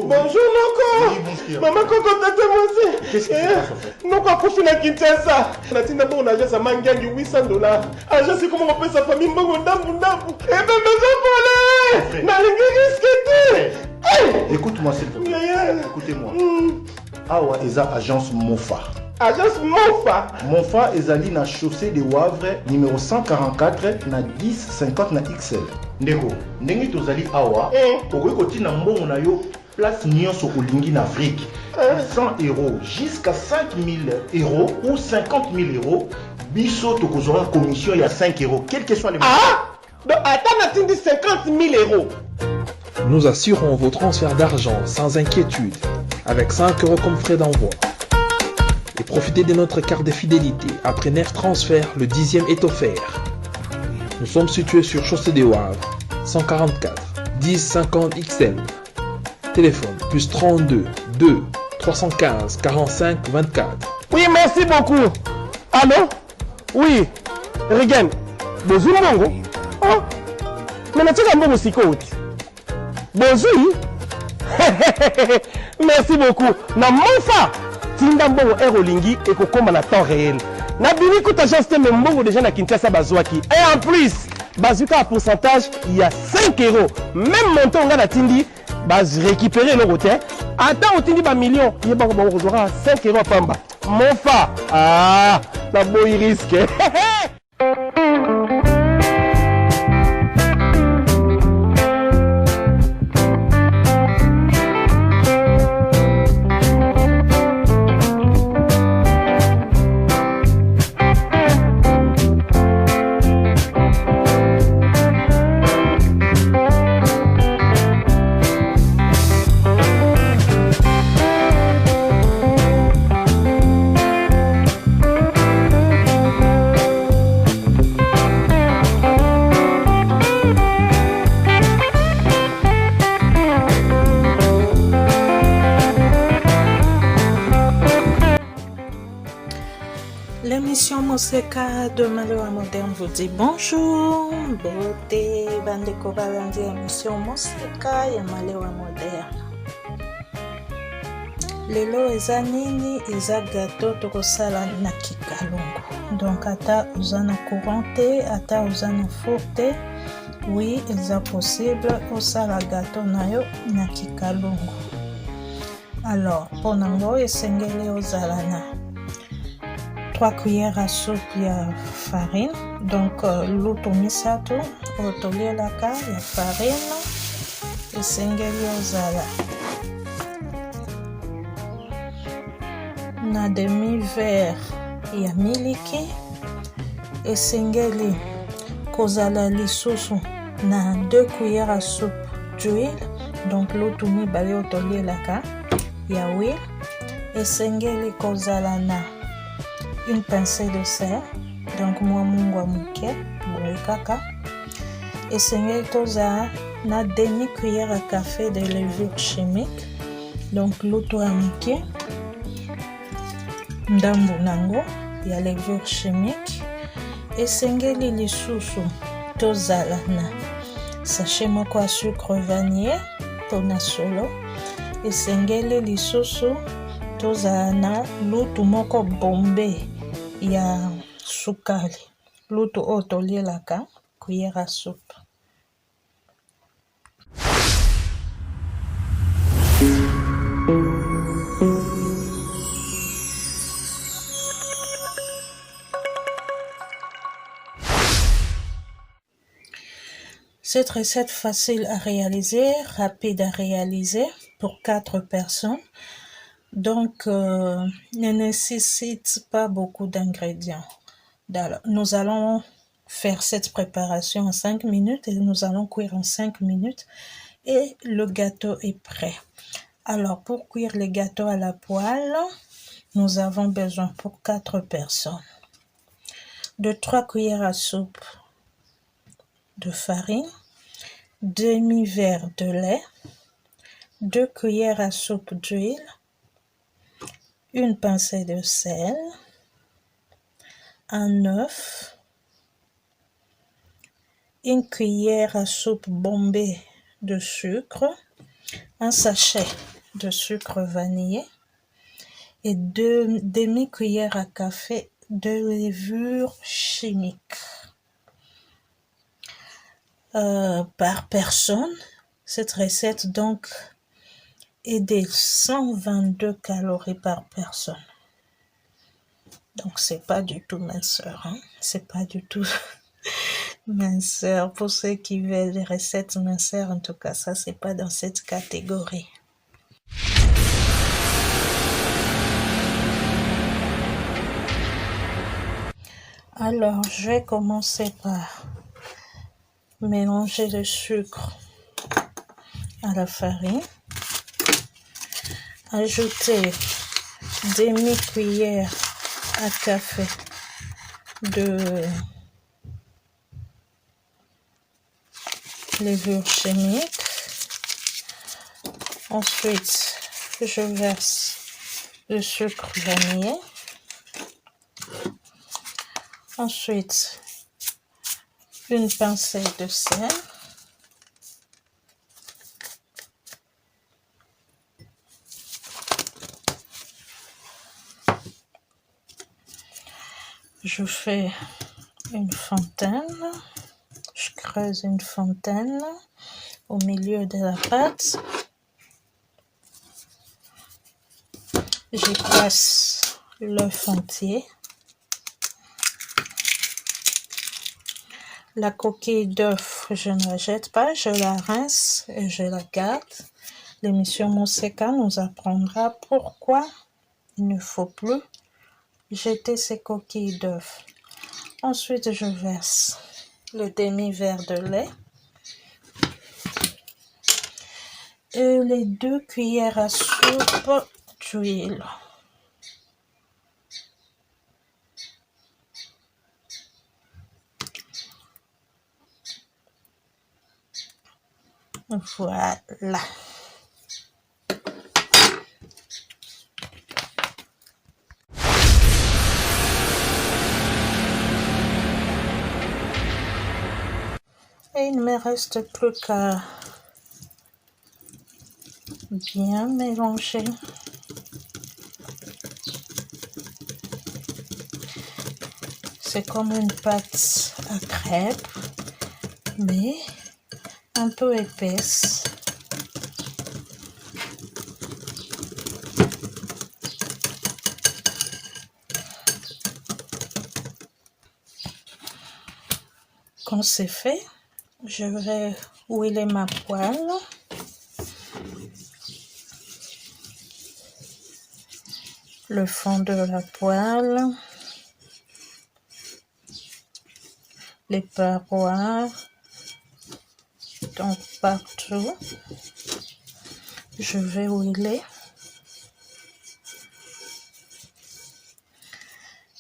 Bonjour Noko. Oui, bonjour. Maman Koko tata moi. Qu'est-ce qui se passe en fait? Noko a couché na Kinshasa. Natina bon agence à Mangangi $800. Agence c'est comment on appelle sa famille Mbongo ndambu ndambu. Eh ben besoin pour aller. Na lingi risque. Écoute-moi s'il te plaît. Écoutez-moi. Awa eza agence Mofa. Agence Mofa. Mofa ezali na chaussée de Wavre numéro 144 na 1050 na XL. Ndeko, ndenge tozali awa, okoki kotina mbongo na yo place nyonso olingi na Afrique. 100 € jusqu'à 5000 € ou 50 000 €. Biso tokozora commission ya 5 €, quel que soit les montants. Ah! Donc attends, atteindre 50 000 €. Nous assurons vos transferts d'argent sans inquiétude, avec 5 € comme frais d'envoi. Et profitez de notre carte de fidélité. Après 9 transferts, le 10e est offert. Nous sommes situés sur Chaussée des Wavres, 144 1050 XL. Téléphone plus 32 2 315 45 24. Oui, merci beaucoup. Allô? Oui. Regan. Bonjour, Mongo. Oh. Mais tu as un bon psychote. Bonjour. Merci beaucoup. Na Mofa. Tinda mbongo Aerolingi et kokoma na temps réel. Na bini kuta agence te mbongo déjà na Kinshasa bazwaki. Et en plus, bazuka à pourcentage, il y a 5 €. Même montant on a tindi, baz récupérer le côté. Attends, on tindi ba million, il y a ba 5 € pamba. Mofa. Ah, na boy risque. L'émission Moseka de Maloa Moderne vous dit bonjour. Beauté, bandeko balandi émission Moseka ya Maloa Moderne. Lelo eza nini eza gâteau tokosala na kikalungu. Donc ata uza na courant te, ata uza na four te, oui eza possible osala gâteau na yo na kikalungu. Alors pona ngo esengeli ozala na 3 cuillères à soupe ya farine, donc luto misato otolielaka ya farine esengeli ozala na demi verre ya miliki, esengeli kozala lisusu na 2 cuillères à soupe d'huile, donc luto mibale otolielaka ya huile, esengeli kozala na une pincée de sel, donc moi mungwa muke boye kaka, esengeli toza na demi cuillère à café de levure chimique, donc luto ya muke ndambu nango ya levure chimique, esengeli lisusu tozala na sachet moko ya sucre vanillé pona solo, esengeli lisusu tozala na lutu moko bombe ya sukali, lutu oyo tolielaka cuillère à soupe. Cette recette facile à réaliser, rapide à réaliser pour 4 personnes. Donc, ne nécessite pas beaucoup d'ingrédients. Nous allons faire cette préparation en 5 minutes et nous allons cuire en 5 minutes et le gâteau est prêt. Alors, pour cuire le gâteau à la poêle, nous avons besoin pour 4 personnes de 3 cuillères à soupe de farine, demi-verre de lait, 2 cuillères à soupe d'huile, une pincée de sel, un œuf, une cuillère à soupe bombée de sucre, un sachet de sucre vanillé et 2 demi-cuillères à café de levure chimique. Par personne, cette recette donc est de 122 calories par personne. Donc c'est pas du tout minceur, hein? C'est pas du tout minceur. Pour ceux qui veulent les recettes minceurs, en tout cas, ça c'est pas dans cette catégorie. Alors, je vais commencer par mélanger le sucre à la farine. Ajouter demi-cuillère à café de levure chimique. Ensuite, je verse le sucre vanillé. Ensuite, une pincée de sel. Je fais une fontaine. Je creuse une fontaine au milieu de la pâte. J'y place l'œuf entier. La coquille d'œuf, je ne la jette pas, je la rince et je la garde. L'émission Monseka nous apprendra pourquoi il ne faut plus jeter ces coquilles d'œuf. Ensuite, je verse le demi-verre de lait et les 2 cuillères à soupe d'huile. Voilà. Et il ne me reste plus qu'à bien mélanger. C'est comme une pâte à crêpes, mais un peu épaisse. Quand c'est fait, je vais huiler ma poêle. Le fond de la poêle, les parois, donc partout. Je vais huiler.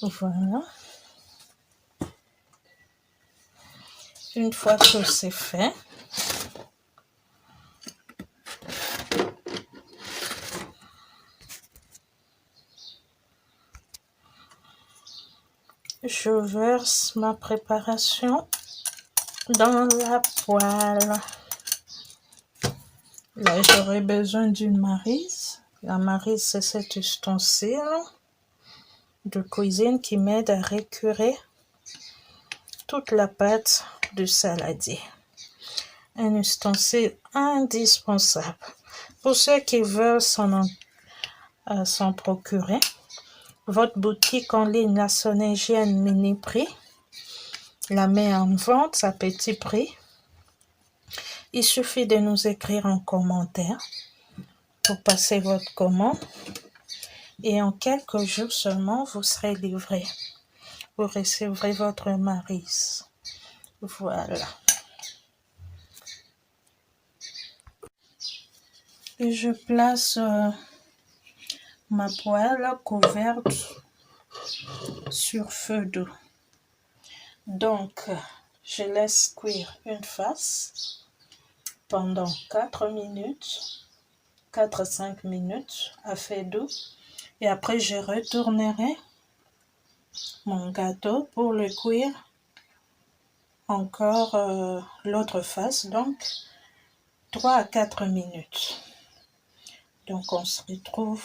Voilà. Une fois que c'est fait, je verse ma préparation dans la poêle. Là, j'aurai besoin d'une maryse. La maryse, c'est cet ustensile de cuisine qui m'aide à récurer toute la pâte de saladier. Un ustensile indispensable. Pour ceux qui veulent s'en procurer, votre boutique en ligne La Sonégienne Mini Prix la met en vente à petit prix. Il suffit de nous écrire en commentaire pour passer votre commande et en quelques jours seulement, vous serez livré. Vous recevrez votre maryse. Voilà. Et je place ma poêle couverte sur feu doux. Donc, je laisse cuire une face pendant 4 minutes, 4-5 minutes à feu doux. Et après, je retournerai mon gâteau pour le cuire encore l'autre face, donc 3 à 4 minutes. Donc on se retrouve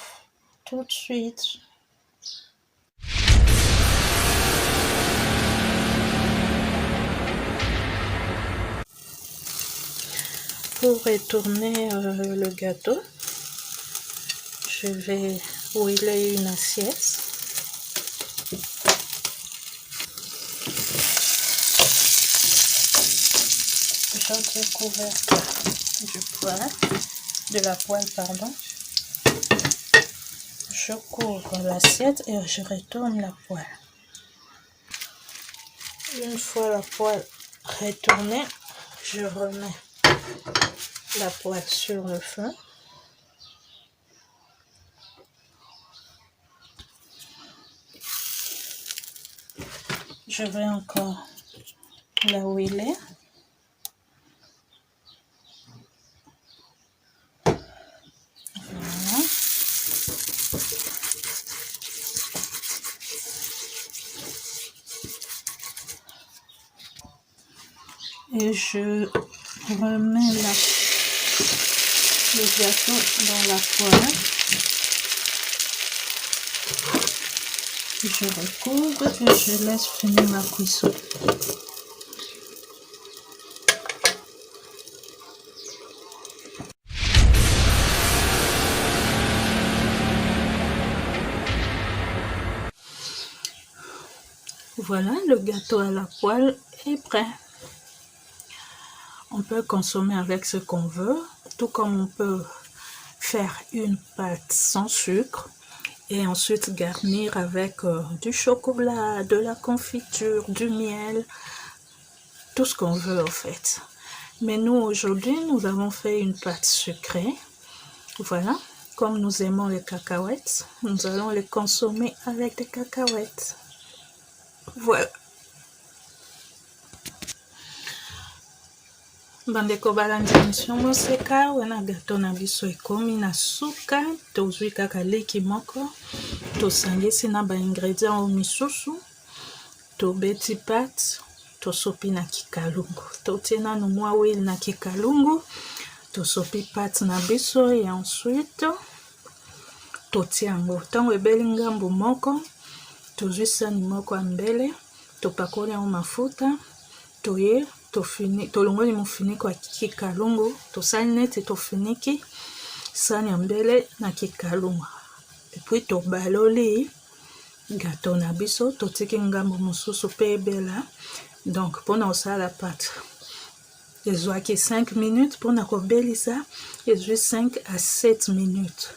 tout de suite. Pour retourner le gâteau, je vais huiler une assiette. J'entre couvercle de la poêle, pardon. Je couvre l'assiette et je retourne la poêle. Une fois la poêle retournée, je remets la poêle sur le feu. Je vais encore la huiler. Voilà. Et je remets le gâteau dans la poêle. Je recouvre et je laisse finir ma cuisson. Voilà, le gâteau à la poêle est prêt. On peut consommer avec ce qu'on veut, tout comme on peut faire une pâte sans sucre et ensuite garnir avec du chocolat, de la confiture, du miel, tout ce qu'on veut en fait. Mais nous aujourd'hui, nous avons fait une pâte sucrée. Voilà, comme nous aimons les cacahuètes, nous allons les consommer avec des cacahuètes. Voilà. Bandeko balandi émission moseka wana gâteau na biso ekomi na suka tozwi kaka leki moko tosangisi na ba ingrédients misusu tobeti pâte tosopi na kikalungu totie nanu mwa huile na kikalungu tosopi pâte na biso et ensuite totie yango ntango ebeli ngambu moko tozwi sani moko ya mbele topakoli yango mafuta toye tolongoli mofuniko ya kikalungu tosali neti tofuniki sani ya mbele na kikalungu epuis tobaloli gâteau na biso totiki ngambo mosusu mpe ebela donc mpona kosala pâte ezwaki 5 minutes mpona kobelisa ezwi 5 à 7 minutes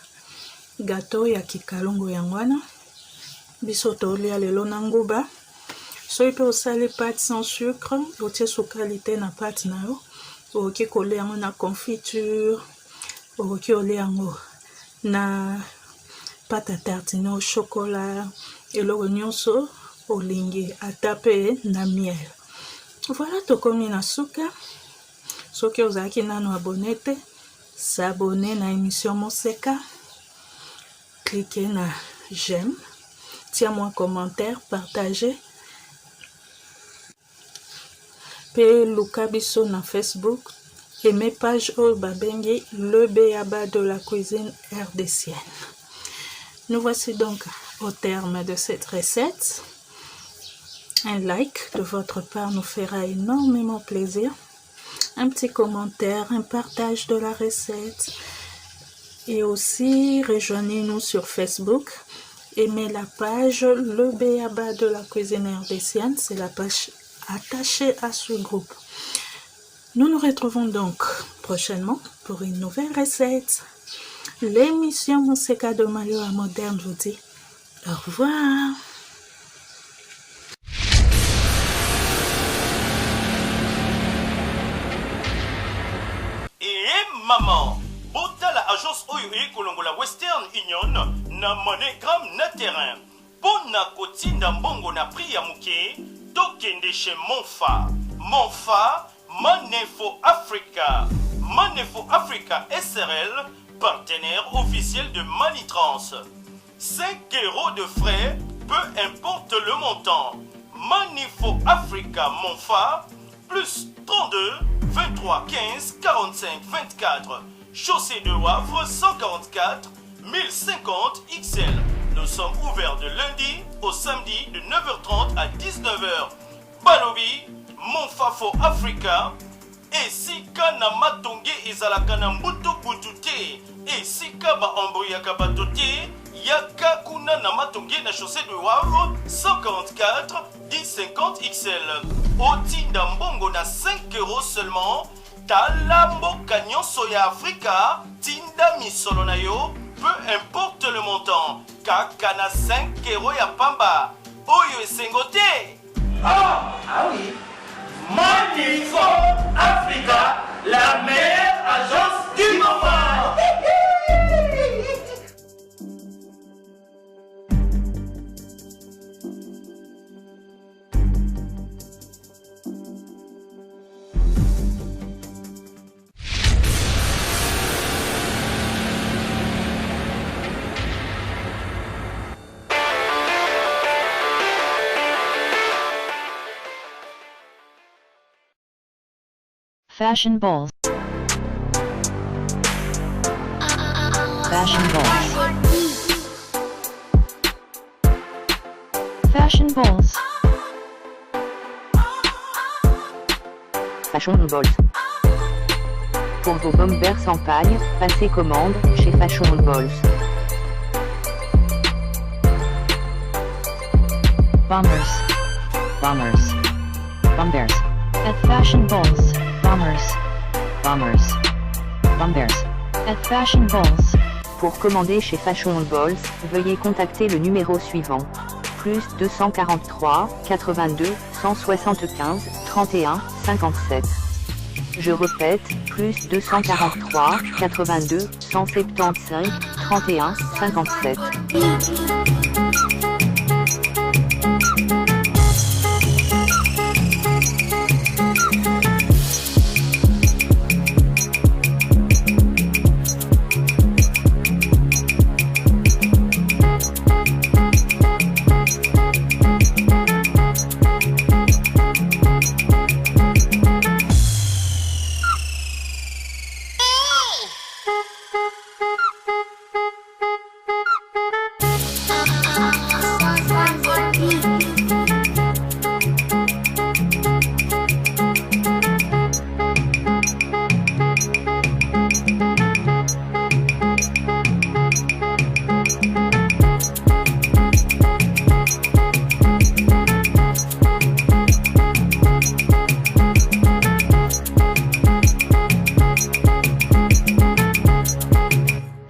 gâteau ya kikalungu yango wana biso tolia lelo na nguba soki mpe osali pâte sans sucre otie sukali te na pâte na yo okoki kolia yango na confiture okoki olia yango na pâte à tartiner au chocolat eloko nyonso olingi ata mpe na miel. Voilà tokomi na suka soki ozalaki nano abonné te s'abonner na émission moseka cliquez na j'aime tiens-moi commentaire partager pe luka biso na Facebook et mes pages au babengi le béaba de la cuisine rdcienne. Nous voici donc au terme de cette recette. Un like de votre part nous fera énormément plaisir. Un petit commentaire, un partage de la recette. Et aussi rejoignez-nous sur Facebook. Aimez la page le béaba de la cuisine rdcienne. C'est la page attachée à ce groupe. Nous nous retrouvons donc prochainement pour une nouvelle recette. L'émission Moseka de Maliwa Moderne vous dit au revoir. Et maman, bota la agence oyo ekolongola Western Union na MoneyGram na terrain. Pona kotinda mbongo na prix ya muke, tokende chez Monfa. Monfa, Manefo Africa. Manefo Africa SRL, partenaire officiel de Manitrans. 5 € de frais, peu importe le montant. Manefo Africa Monfa, plus 32 23 15 45 24. chaussée de Wavre 144 1050 XL. Nous sommes ouverts de lundi au samedi de 9h30 à 19h. Balobi, Monfafo Africa, et Sika na matonge ezalaka na mbutu butute, et Sika ba embrouillaka batote, yaka kuna na matonge na chaussée de Wavre 144 1050 XL. Otinda mbongo na 5 € seulement. Talambo Canyon Soya Africa, Tinda Misolo na yo, peu importe le montant. Kaka na 5 € ya pamba. Oyo esengote. Ah oui. Magnifico Africa, la meilleure agence du moment. Fashion balls. Fashion balls. Fashion balls. Fashion balls. Pour vos bombers sans paille, passez commande chez Fashion balls. Bombers. Bombers. Bombers. At Fashion balls. Bombers. Bombers. Bombers. At Fashion balls. Pour commander chez Fashion Balls, veuillez contacter le numéro suivant. Plus 243 82 175 31 57. Je répète, plus 243 82 175 31 57.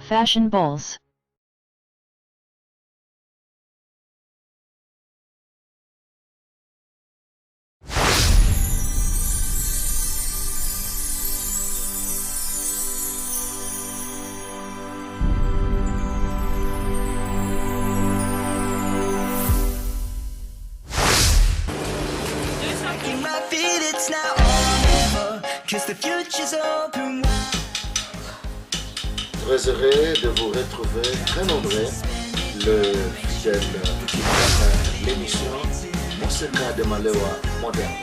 Fashion balls. In my feet, it's now or never, 'cause the future's open wide. Très heureux de vous retrouver, très nombreux, le fidèle qui prépare l'émission Monseigneur de Malewa moderne.